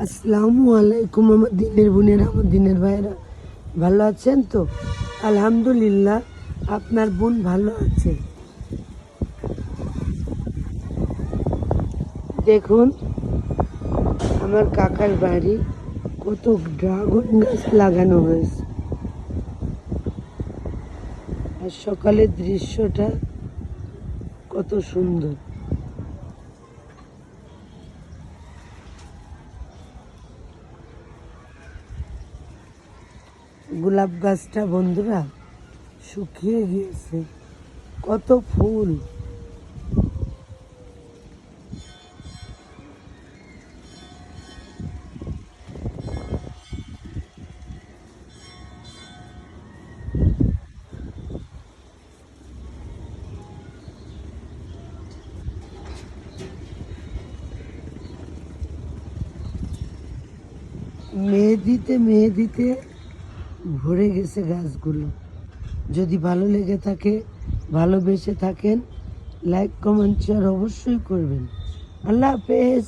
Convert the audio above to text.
আসসালামু আলাইকুম আমার দিনের বোনেরা, আমার দিনের ভাইয়েরা, ভালো আছেন তো? আলহামদুলিল্লাহ, আপনার বোন ভালো আছে। দেখুন আমার কাকার বাড়ি, কত ড্রাগন গাছ লাগানো হয়েছে। আর সকালের দৃশ্যটা কত সুন্দর। গোলাপ গাছটা বন্ধুরা শুকিয়ে গিয়েছে, কত ফুল। মেহেদিতে মেহেদিতে ভরে গেছে গাছগুলো। যদি ভালো লেগে থাকে, ভালোবেসে থাকেন, লাইক কমেন্ট শেয়ার অবশ্যই করবেন। আল্লাহ হাফেজ।